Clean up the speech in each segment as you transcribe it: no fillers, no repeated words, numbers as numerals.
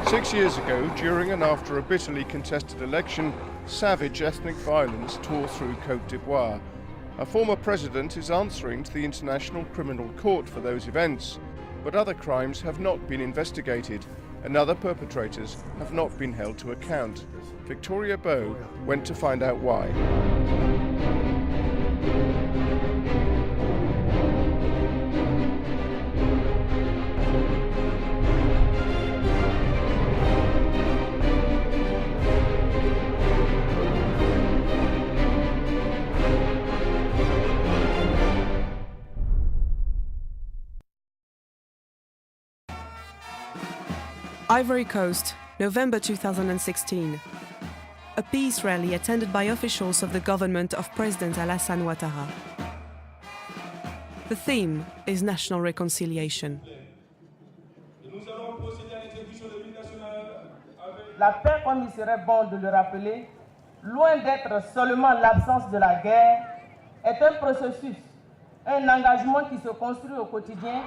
6 years ago, during and after a bitterly contested election, savage ethnic violence tore through Cote d'Ivoire. A former president is answering to the International Criminal Court for those events, but other crimes have not been investigated, and other perpetrators have not been held to account. Victoria Bow went to find out why. Ivory Coast, November 2016. A peace rally attended by officials of the government of President Ouattara. The theme is national reconciliation. La paix, comme il serait bon de le rappeler, loin d'être seulement l'absence de la guerre, est un processus, un engagement qui se construit au quotidien.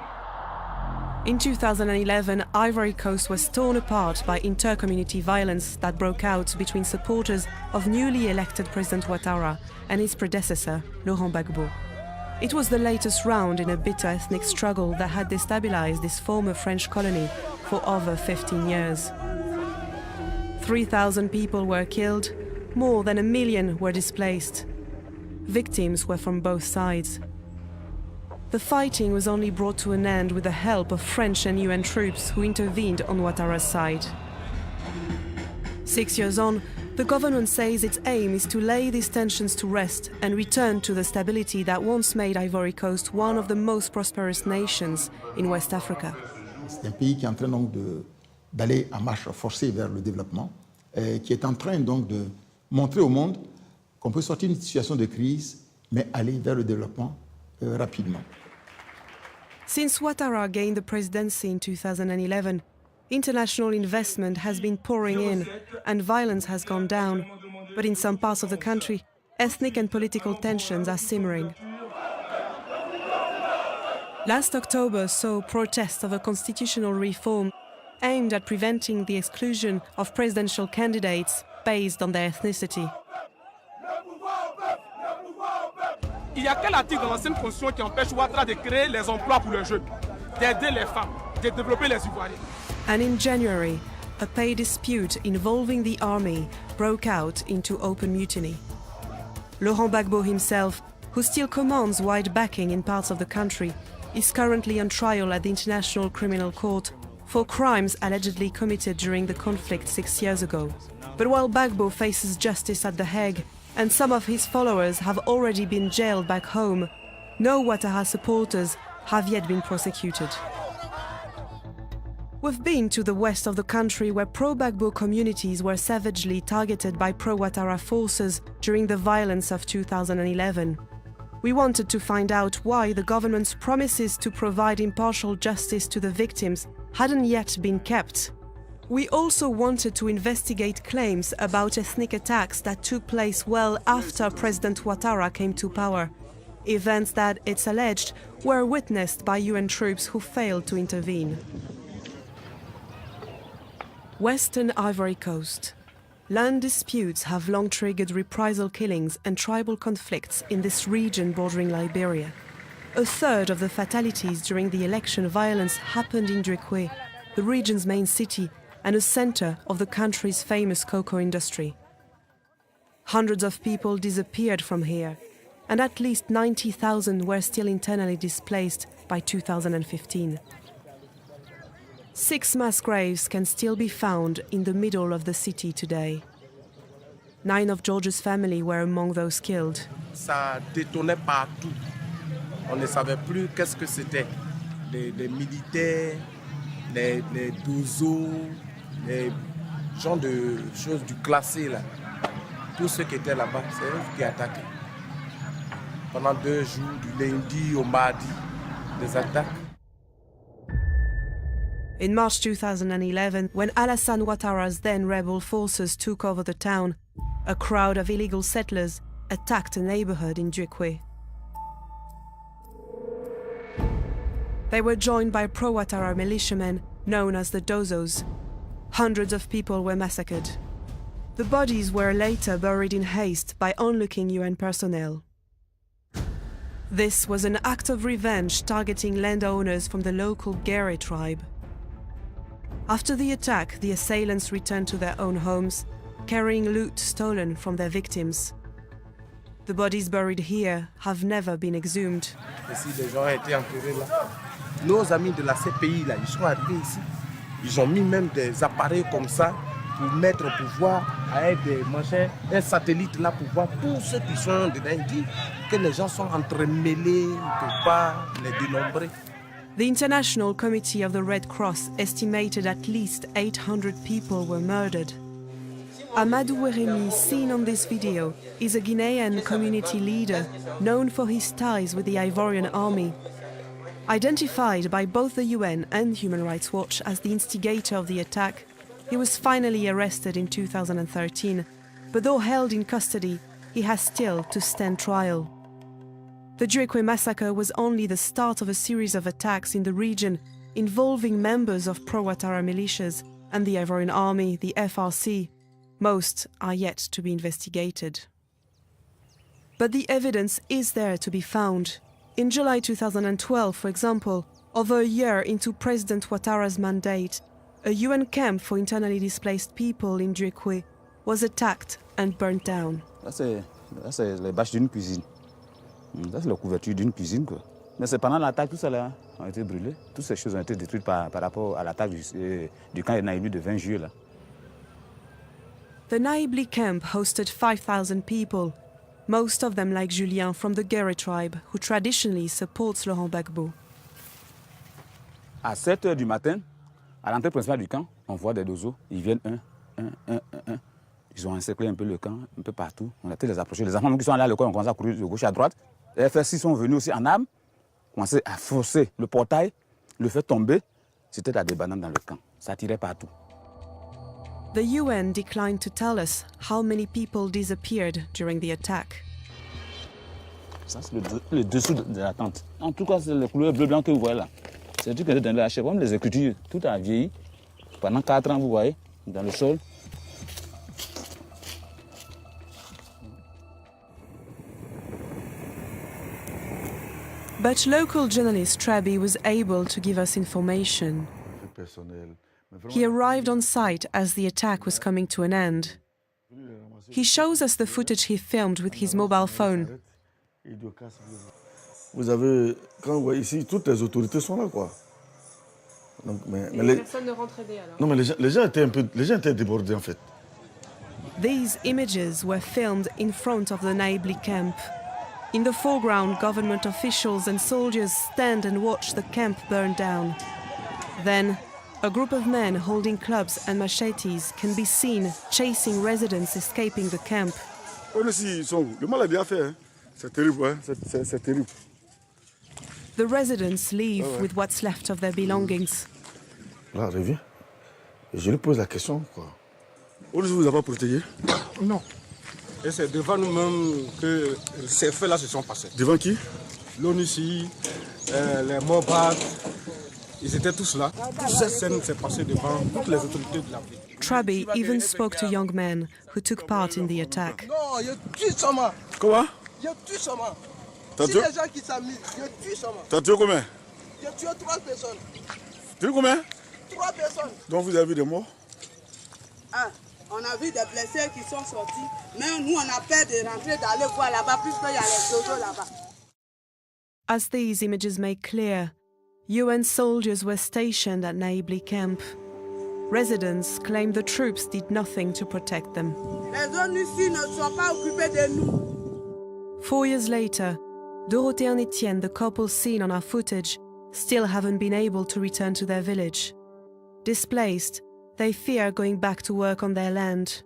In 2011, Ivory Coast was torn apart by inter-community violence that broke out between supporters of newly elected President Ouattara and his predecessor, Laurent Gbagbo. It was the latest round in a bitter ethnic struggle that had destabilized this former French colony for over 15 years. 3,000 people were killed, more than 1 million were displaced. Victims were from both sides. The fighting was only brought to an end with the help of French and UN troops who intervened on Ouattara's side. 6 years on, the government says its aim is to lay these tensions to rest and return to the stability that once made Ivory Coast one of the most prosperous nations in West Africa. C'est un pays qui est en train donc d'aller en marche forcée vers le développement, qui est en train donc de montrer au monde qu'on peut sortir d'une situation de crise, mais aller vers le développement rapidement. Since Ouattara gained the presidency in 2011, international investment has been pouring in and violence has gone down. But in some parts of the country, ethnic and political tensions are simmering. Last October saw protests of a constitutional reform aimed at preventing the exclusion of presidential candidates based on their ethnicity. Il n'y a quel article dans l'ancienne constitution qui empêche Ouattara de créer les emplois pour les jeunes, d'aider les femmes, de développer les Ivoiriens. And in January, a pay dispute involving the army broke out into open mutiny. Laurent Gbagbo himself, who still commands wide backing in parts of the country, is currently on trial at the International Criminal Court for crimes allegedly committed during the conflict 6 years ago. But while Gbagbo faces justice at The Hague, and some of his followers have already been jailed back home, no Ouattara supporters have yet been prosecuted. We've been to the west of the country where pro-Gbagbo communities were savagely targeted by pro-Ouattara forces during the violence of 2011. We wanted to find out why the government's promises to provide impartial justice to the victims hadn't yet been kept. We also wanted to investigate claims about ethnic attacks that took place well after President Ouattara came to power, events that, it's alleged, were witnessed by UN troops who failed to intervene. Western Ivory Coast. Land disputes have long triggered reprisal killings and tribal conflicts in this region bordering Liberia. A third of the fatalities during the election violence happened in Djikwé, the region's main city, and a center of the country's famous cocoa industry. Hundreds of people disappeared from here, and at least 90,000 were still internally displaced by 2015. 6 mass graves can still be found in the middle of the city today. 9 of George's family were among those killed. Ça détonnait partout. On ne savait plus qu'est-ce que c'était. Les militaires, les douzeaux, les gens de choses du classé là. Tous ceux qui étaient là-bas, c'est eux qui attaquaient. Pendant 2 jours, du lundi au mardi, des attaques. In March 2011, when Alassane Ouattara's then rebel forces took over the town, a crowd of illegal settlers attacked a neighborhood in Djikwé. They were joined by pro-Ouattara militiamen known as the Dozos. Hundreds of people were massacred. The bodies were later buried in haste by onlooking UN personnel. This was an act of revenge targeting landowners from the local Gere tribe. After the attack, the assailants returned to their own homes, carrying loot stolen from their victims. The bodies buried here have never been exhumed. Ici, les gens ont été enterrés là. Nos amis de la CPI, là, ils sont arrivés ici. Ils ont mis même des appareils comme ça pour mettre au pouvoir, avec des machins, un satellite là pour voir tous ceux qui sont dedans. Ils disent que les gens sont entremêlés, ils ne peuvent pas les dénombrer. The International Committee of the Red Cross estimated at least 800 people were murdered. Amadou Weremi, seen on this video, is a Guinean community leader known for his ties with the Ivorian army. Identified by both the UN and Human Rights Watch as the instigator of the attack, he was finally arrested in 2013, but though held in custody, he has still to stand trial. The Djuekwe massacre was only the start of a series of attacks in the region involving members of pro-Ouattara militias and the Ivorian army, the FRC. Most are yet to be investigated. But the evidence is there to be found. In July 2012, for example, over a year into President Ouattara's mandate, a UN camp for internally displaced people in Djuekwe was attacked and burnt down. Là, c'est les bâches d'une cuisine. Là, c'est la couverture d'une cuisine, quoi. Mais c'est pendant l'attaque, tout ça là a été brûlé. Toutes ces choses ont été détruites par rapport à l'attaque du camp de Naïbli de 20 juillet. Là. The Naïbli camp hosted 5,000 people, most of them like Julien from the Gere tribe, who traditionally supports Laurent Gbagbo. À 7 h du matin, à l'entrée principale du camp, on voit des dozos. Ils viennent un. Ils ont encerclé un peu le camp, un peu partout. On a été les approcher. Les enfants qui sont allés à l'école ont commencé à courir de gauche à droite. Les FSI sont venus aussi en armes, commencé à forcer le portail, le faire tomber. C'était à des bananes dans le camp. Ça tirait partout. The UN declined to tell us how many people disappeared during the attack. Ça, c'est le dessous de la tente. En tout cas, c'est le couleur bleu-blanc que vous voyez là. C'est du côté de la chair, comme les écritures. Tout a vieilli. Pendant 4 ans, vous voyez, dans le sol. But local journalist Trabi was able to give us information. He arrived on site as the attack was coming to an end. He shows us the footage he filmed with his mobile phone. Vous avez, quand vous voyez ici, toutes les autorités sont là, quoi. Donc, Personne ne rentre aider alors. Non, mais les gens étaient débordés en fait. These images were filmed in front of the Naïbli camp. In the foreground, government officials and soldiers stand and watch the camp burn down. Then, a group of men holding clubs and machetes can be seen chasing residents escaping the camp. Le mal est bien fait, hein. C'est terrible, hein. C'est terrible. The residents leave with what's left of their belongings. Là, reviens. Et je lui pose la question, quoi. Où vous avez protégé? Non. Et c'est devant nous-mêmes que ces faits-là se sont passés. Devant qui? L'ONUCI, les Mobat, ils étaient tous là. Toute cette scène s'est passée devant toutes les autorités de la ville. Trabi even spoke to young men who took part in the attack. Non, il tue seulement. Comment? Il tue seulement. T'as Si tué? les gens qui s'amusent, il tue seulement. T'as tué combien? Il tué 3 personnes. Tu as combien? 3 personnes. Donc vous avez vu des morts? Ah, on a vu des blessés qui sont sortis. Mais nous, on a peur de rentrer, d'aller voir là-bas, puisqu'il y a les dojos là-bas. As these images make clear, UN soldiers were stationed at Naïbli camp. Residents claim the troops did nothing to protect them. Les ONUCI ne sont pas occupés de nous. 4 years later, Dorothée and Etienne, the couple seen on our footage, still haven't been able to return to their village. Displaced, they fear going back to work on their land.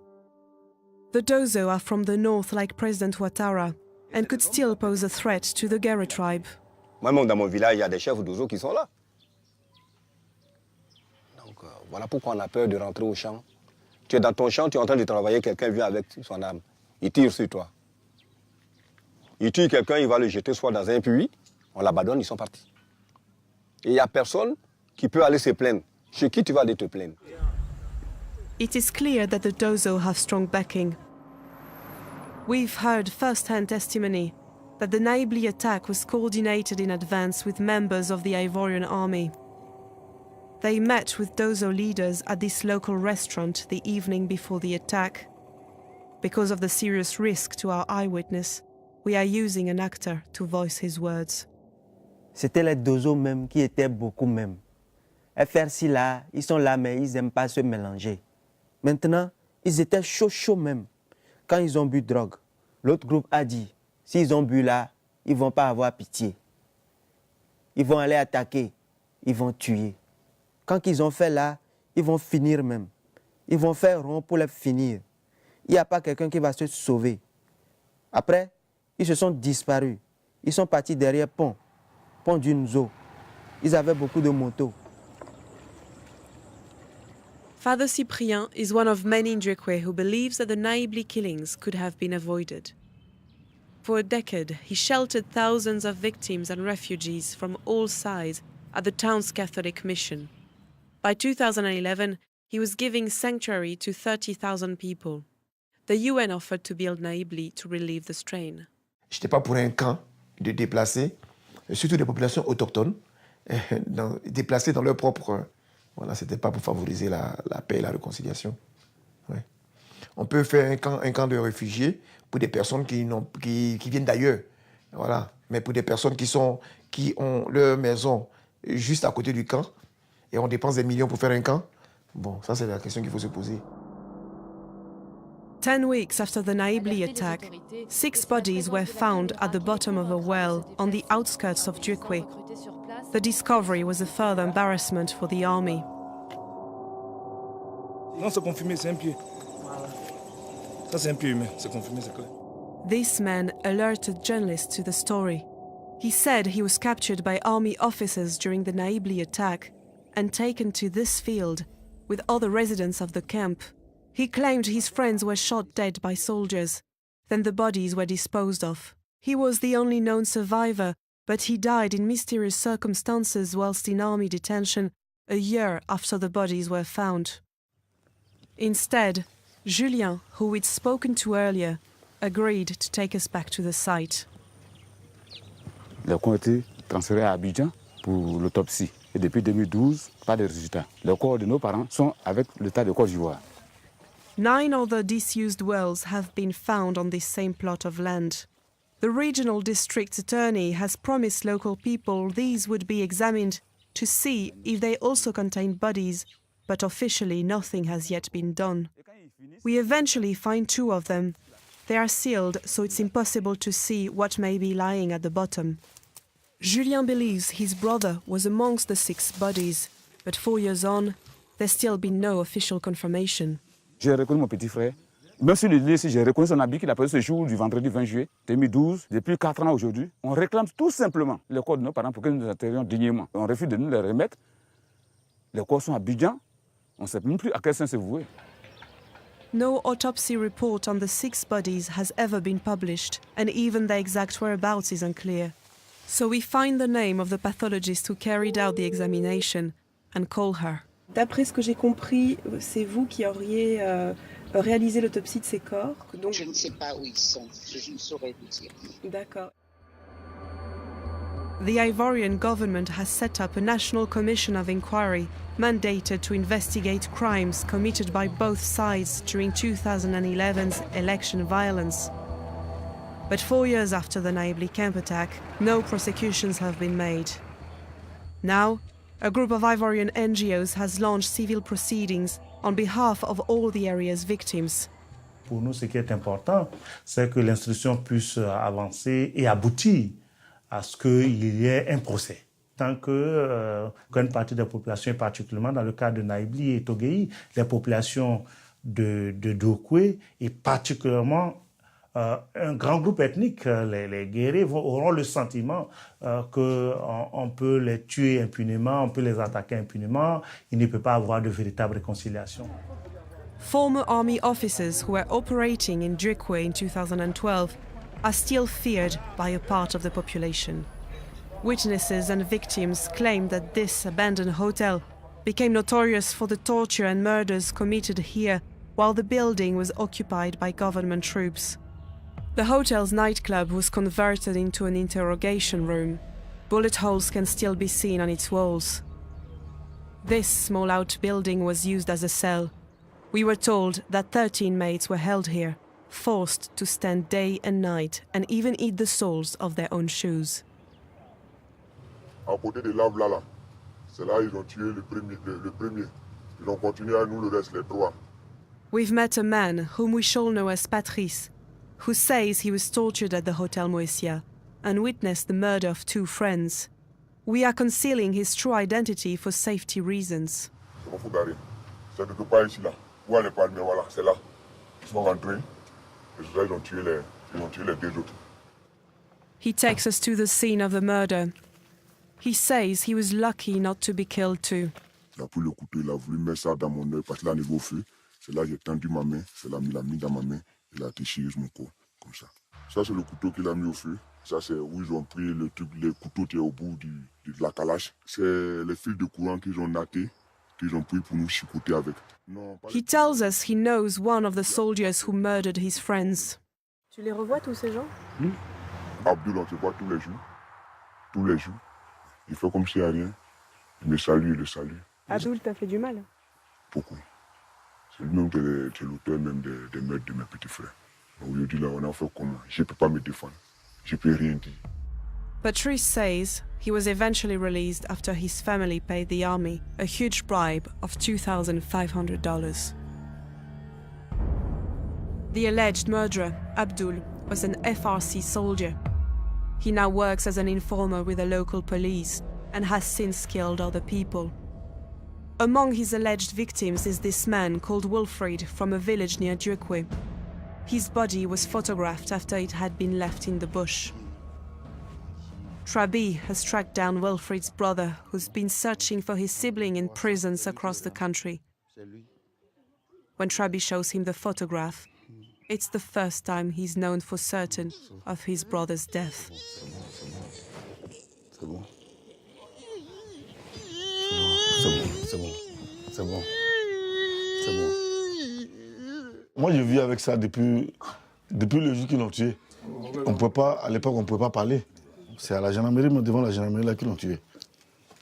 The Dozo are from the north like President Ouattara and could still pose a threat to the Gere tribe. Moi-même, dans mon village, il y a des chefs d'oiseaux qui sont là. Donc, voilà pourquoi on a peur de rentrer au champ. Tu es dans ton champ, tu es en train de travailler, quelqu'un vient avec son arme. Il tire sur toi. Il tue quelqu'un, il va le jeter soit dans un puits, on l'abandonne, ils sont partis. Et il n'y a personne qui peut aller se plaindre. Chez qui tu vas aller te plaindre? It is clear that the Dozo have strong backing. We've heard first-hand testimony that the Naibli attack was coordinated in advance with members of the Ivorian army. They met with Dozo leaders at this local restaurant the evening before the attack. Because of the serious risk to our eyewitness, we are using an actor to voice his words. C'était les Dozo même qui étaient beaucoup même. FRC là, ils sont là mais ils n'aiment pas se mélanger. Maintenant, ils étaient chauds même. Quand ils ont bu drogue, l'autre groupe a dit, s'ils ont bu là, ils ne vont pas avoir pitié. Ils vont aller attaquer, ils vont tuer. Quand ils ont fait là, ils vont finir même. Ils vont faire rond pour les finir. Il n'y a pas quelqu'un qui va se sauver. Après, ils se sont disparus. Ils sont partis derrière pont d'une zoo. Ils avaient beaucoup de motos. Father Cyprien is one of many in Djekwe who believes that the Naibli killings could have been avoided. For a decade, he sheltered thousands of victims and refugees from all sides at the town's Catholic mission. By 2011, he was giving sanctuary to 30,000 people. The UN offered to build Naibli to relieve the strain. Je n'étais pas pour un camp de déplacés, surtout des populations autochtones, déplacées dans leur propre... Voilà, ce n'était pas pour favoriser la paix et la réconciliation. Ouais. On peut faire un camp de réfugiés pour des personnes qui viennent d'ailleurs. Voilà. Mais pour des personnes qui ont leur maison juste à côté du camp, et on dépense des millions pour faire un camp, bon, ça c'est la question qu'il faut se poser. 10 weeks after the Naibli attack, 6 bodies were found at the bottom of a well on the outskirts of Djekwe. The discovery was a further embarrassment for the army. Non, c'est confirmé, c'est un pied. Ça, c'est un pied humain, c'est confirmé, c'est clair. This man alerted journalists to the story. He said he was captured by army officers during the Naibli attack and taken to this field with other residents of the camp. He claimed his friends were shot dead by soldiers. Then the bodies were disposed of. He was the only known survivor, but he died in mysterious circumstances whilst in army detention a year after the bodies were found. Instead, Julien, who we'd spoken to earlier, agreed to take us back to the site. Les corps ont été transférés à Abidjan pour l'autopsie. Et depuis 2012, pas de résultats. Les corps de nos parents sont avec l'État de Cote d'Ivoire. 9 other disused wells have been found on this same plot of land. The regional district attorney has promised local people these would be examined to see if they also contain bodies, but officially nothing has yet been done. We eventually find 2 of them. They are sealed, so it's impossible to see what may be lying at the bottom. Julien believes his brother was amongst the 6 bodies, but 4 years on, there's still been no official confirmation. J'ai reconnu mon petit frère. Même sur le lieu ici, j'ai reconnu son habit qu'il a posé ce jour du vendredi 20 juillet 2012. Depuis 4 ans aujourd'hui, on réclame tout simplement les corps de nos parents pour que nous nous enterrions dignement. On refuse de nous les remettre. Les corps sont à Abidjan. On ne sait même plus à quel sens se vouer. No autopsy report on the 6 bodies has ever been published, and even the exact whereabouts is unclear. So we find the name of the pathologist who carried out the examination and call her. D'après ce que j'ai compris, c'est vous qui auriez réalisé l'autopsie de ces corps. Donc... Je ne sais pas où ils sont, je ne saurais vous dire. D'accord. The Ivorian government has set up a national commission of inquiry mandated to investigate crimes committed by both sides during 2011's election violence. But 4 years after the Naibli camp attack, no prosecutions have been made. Now, a group of Ivorian NGOs has launched civil proceedings on behalf of all the area's victims. Pour nous, ce qui est important, c'est que l'instruction puisse avancer et aboutir à ce qu'il y ait un procès. Tant qu'une partie des populations, particulièrement dans le cas de Naibli et Toguei, les populations de Djekwe et particulièrement un grand groupe ethnique, les guerriers auront le sentiment qu'on peut les tuer impunément, on peut les attaquer impunément, il ne peut pas avoir de véritable réconciliation. Former army officers who were operating in Djekwe in 2012 are still feared by a part of the population. Witnesses and victims claim that this abandoned hotel became notorious for the torture and murders committed here while the building was occupied by government troops. The hotel's nightclub was converted into an interrogation room. Bullet holes can still be seen on its walls. This small outbuilding was used as a cell. We were told that 13 inmates were held here, forced to stand day and night and even eat the soles of their own shoes. À côté de l'arbre là, c'est là ils ont tué le premier. Ils ont continué à nous le reste, les trois. We've met a man whom we shall know as Patrice, who says he was tortured at the Hotel Moesia and witnessed the murder of 2 friends. We are concealing his true identity for safety reasons. C'est quelque part ici là. Où est le palmier, voilà, c'est là. Ils sont rentrés. Et ils ont tué les 2 autres. He takes us to the scene of the murder. He says he was lucky not to be killed too. Il a pris le couteau, il a voulu mettre ça dans mon œil parce que là, niveau feu, c'est là j'ai tendu ma main, c'est là il a mis dans ma main, il a déchiré mon corps, comme ça. Ça, c'est le couteau qu'il a mis au feu. Ça, c'est où ils ont pris le truc, les couteaux qui est au bout de la calache. C'est les fils de courant qu'ils ont nattés, qu'ils ont pris pour nous chicoter avec. He tells us he knows one of the soldiers who murdered his friends. Tu les revois tous ces gens? Abdul, on se voit tous les jours. Tous les jours. Il fait comme s'il n'y a rien. Il me salue, il le salue. Abdul t'a fait du mal? Beaucoup. C'est lui-même qui est l'auteur même des meurtres de mes petits frères. Aujourd'hui, là, on a fait comment? Je ne peux pas me défendre. Je ne peux rien dire. Patrice says he was eventually released after his family paid the army a huge bribe of $2,500. The alleged murderer, Abdul, was an FRC soldier. He now works as an informer with the local police and has since killed other people. Among his alleged victims is this man called Wilfried from a village near Duekwe. His body was photographed after it had been left in the bush. Trabi has tracked down Wilfried's brother, who's been searching for his sibling in prisons across the country. When Trabi shows him the photograph, it's the first time he's known for certain of his brother's death. C'est bon. Moi, je vis avec ça depuis le jour qu'ils l'ont tué. À l'époque, on ne pouvait pas parler. C'est à la gendarmerie, devant la gendarmerie là qu'ils l'ont tué.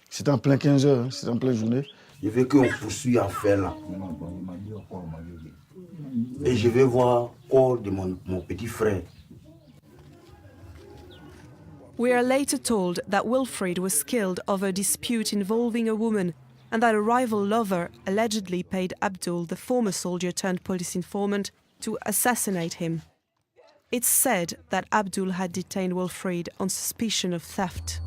C'était en plein 15 heures, c'était en pleine journée. Je veux qu'on poursuive à faire là. Et je vais voir le corps de mon petit frère. We are later told that Wilfried was killed over a dispute involving a woman and that a rival lover allegedly paid Abdul, the former soldier turned police informant, to assassinate him. It's said that Abdul had detained Wilfried on suspicion of theft.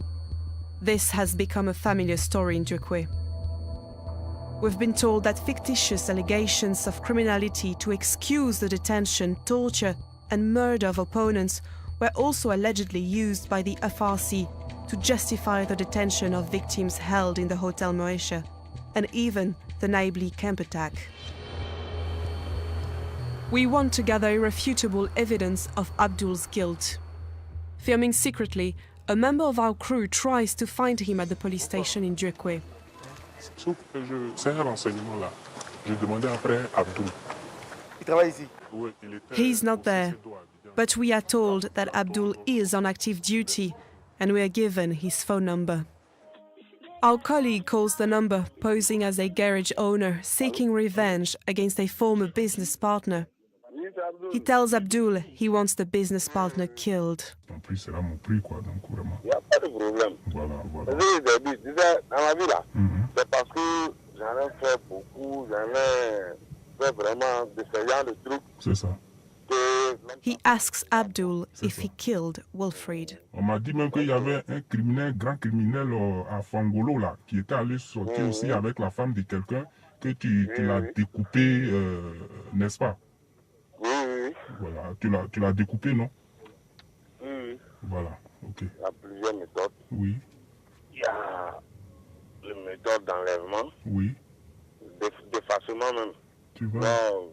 This has become a familiar story in Duekwe. We've been told that fictitious allegations of criminality to excuse the detention, torture and murder of opponents were also allegedly used by the FRC to justify the detention of victims held in the Hotel Moesha and even the Naibli camp attack. We want to gather irrefutable evidence of Abdul's guilt. Filming secretly, a member of our crew tries to find him at the police station in Duekwe. Sauf que c'est un renseignement là. Je demandais après Abdul. Il travaille ici. He's not there, but we are told that Abdul is on active duty and we are given his phone number. Our colleague calls the number, posing as a garage owner seeking revenge against a former business partner. He tells Abdul he wants the business partner killed. Ton prix sera mon prix, quoi, donc vraiment. Il n'y a pas de problème. Voilà. Dans la vie là, c'est parce que j'en ai fait beaucoup, j'en ai fait vraiment de ce genre de trucs. C'est ça. He asks Abdul if he killed Wilfried. On m'a dit même qu'il y avait un criminel, grand criminel à Fangolo là, qui était allé sortir aussi avec la femme de quelqu'un que tu l'as découpé, n'est-ce pas? Oui. Voilà, tu l'as découpé, non? Oui. Voilà, ok. Il y a plusieurs méthodes. Oui. Il y a la méthode d'enlèvement. Oui. D'effacement même. Tu vois? Non,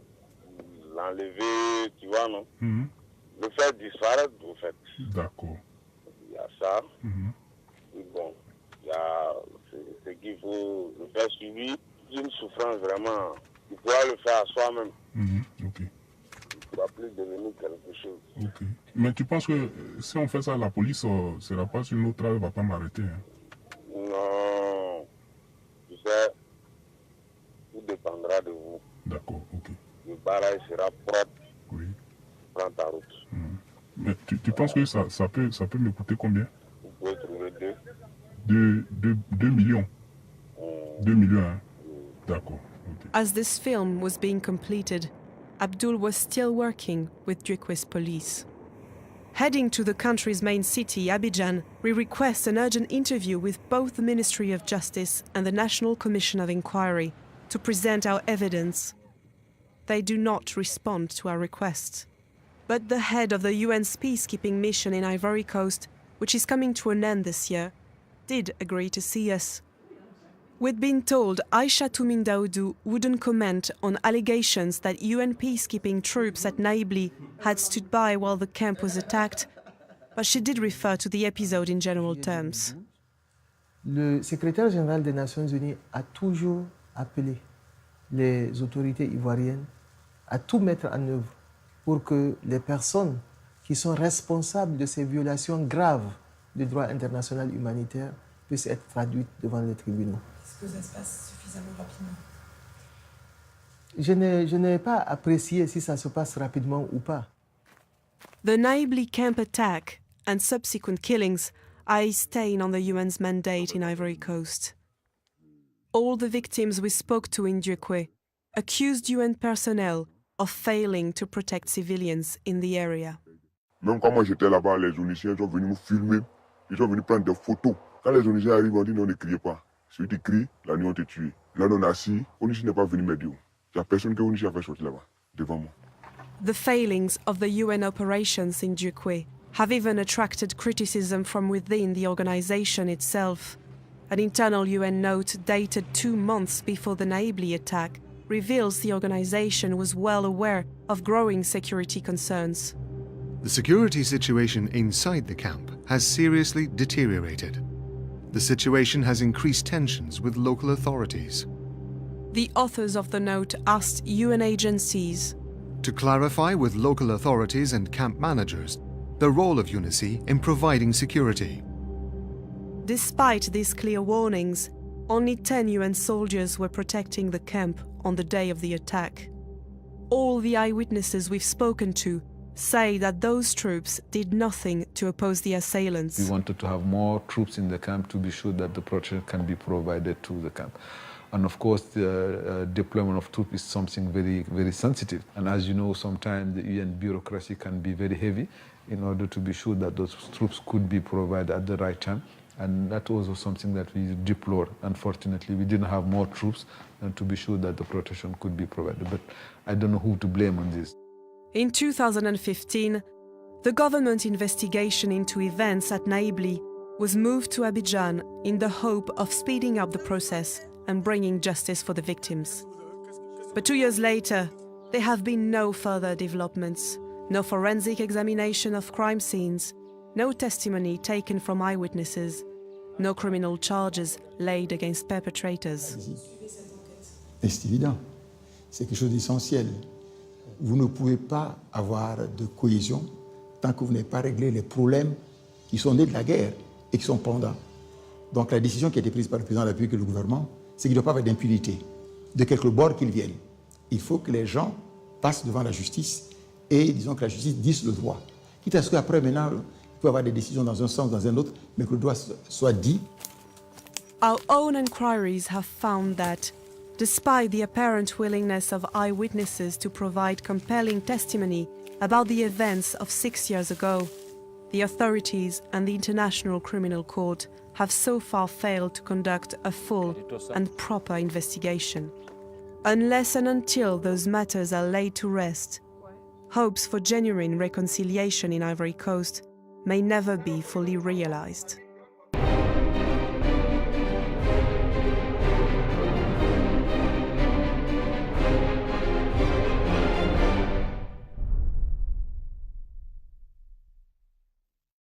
l'enlever, tu vois, non? Le faire disparaître, au fait. D'accord. Il y a ça. Et bon, il y a ce qu'il faut le faire suivi. Une souffrance vraiment, il pourra le faire à soi-même. Ok. Il ne va plus devenir quelque chose. Ok. Mais tu penses que si on fait ça, la police ne sera pas sur notre trace, ne va pas m'arrêter Non. Tu sais, tout dépendra de vous. D'accord, ok. Le barrage sera propre. Oui. Prends ta route. Mais tu penses que ça peut me coûter combien? Vous pouvez trouver 2. 2 millions. 2 millions, hein? D'accord. Okay. As this film was being completed, Abdul was still working with Djikwe's police. Heading to the country's main city, Abidjan, we request an urgent interview with both the Ministry of Justice and the National Commission of Inquiry to present our evidence. They do not respond to our requests. But the head of the UN's peacekeeping mission in Ivory Coast, which is coming to an end this year, did agree to see us. We'd been told Aisha Toumin Daoudou wouldn't comment on allegations that UN peacekeeping troops at Naïbli had stood by while the camp was attacked, but she did refer to the episode in general terms. Le secrétaire général des Nations Unies a toujours appelé les autorités ivoiriennes à tout mettre en œuvre pour que les personnes qui sont responsables de ces violations graves du droit international humanitaire puissent être traduites devant les tribunaux. Est-ce que ça se passe suffisamment rapidement? Je n'ai pas apprécié si ça se passe rapidement ou pas. The Naïbli camp attack and subsequent killings are a stain on the UN's mandate in Ivory Coast. All the victims we spoke to in Djikwe accused UN personnel of failing to protect civilians in the area. Même quand moi j'étais là-bas, les Onisiens sont venus me filmer, ils sont venus prendre des photos. Quand les Onisiens arrivent, on dit non, ne criez pas. Celui qui crie, la nuit on te tue. Là on est assis, Onisi n'est pas venu m'aider. Il n'y a personne que Onisi a fait sortir là-bas, devant moi. The failings of the UN operations in Djikwe have even attracted criticism from within the organization itself. An internal UN note dated 2 months before the Naïbli attack reveals the organization was well aware of growing security concerns. The security situation inside the camp has seriously deteriorated. The situation has increased tensions with local authorities. The authors of the note asked UN agencies to clarify with local authorities and camp managers the role of UNICE in providing security. Despite these clear warnings, only 10 UN soldiers were protecting the camp on the day of the attack. All the eyewitnesses we've spoken to say that those troops did nothing to oppose the assailants. We wanted to have more troops in the camp to be sure that the protection can be provided to the camp. And of course, the deployment of troops is something very, very sensitive. And as you know, sometimes the UN bureaucracy can be very heavy in order to be sure that those troops could be provided at the right time. And that was also something that we deplored. Unfortunately, we didn't have more troops than to be sure that the protection could be provided. But I don't know who to blame on this. In 2015, the government investigation into events at Naïbli was moved to Abidjan in the hope of speeding up the process and bringing justice for the victims. But 2 years later, there have been no further developments, no forensic examination of crime scenes, no testimony taken from eyewitnesses, no criminal charges laid against perpetrators. C'est évident, c'est quelque chose d'essentiel. Vous ne pouvez pas avoir de cohésion tant que vous n'avez pas réglé les problèmes qui sont nés de la guerre et qui sont pendants. Donc la décision qui a été prise par le président de la République et le gouvernement, c'est qu'il ne doit pas y avoir d'impunité, de quelque bord qu'ils viennent. Il faut que les gens passent devant la justice et disons que la justice dise le droit. Quitte à ce qu'après, maintenant, il peut y avoir des décisions dans un sens, dans un autre, mais que le droit soit dit. Our own inquiries have found that, despite the apparent willingness of eyewitnesses to provide compelling testimony about the events of 6 years ago, the authorities and the International Criminal Court have so far failed to conduct a full and proper investigation. Unless and until those matters are laid to rest, hopes for genuine reconciliation in Ivory Coast may never be fully realized.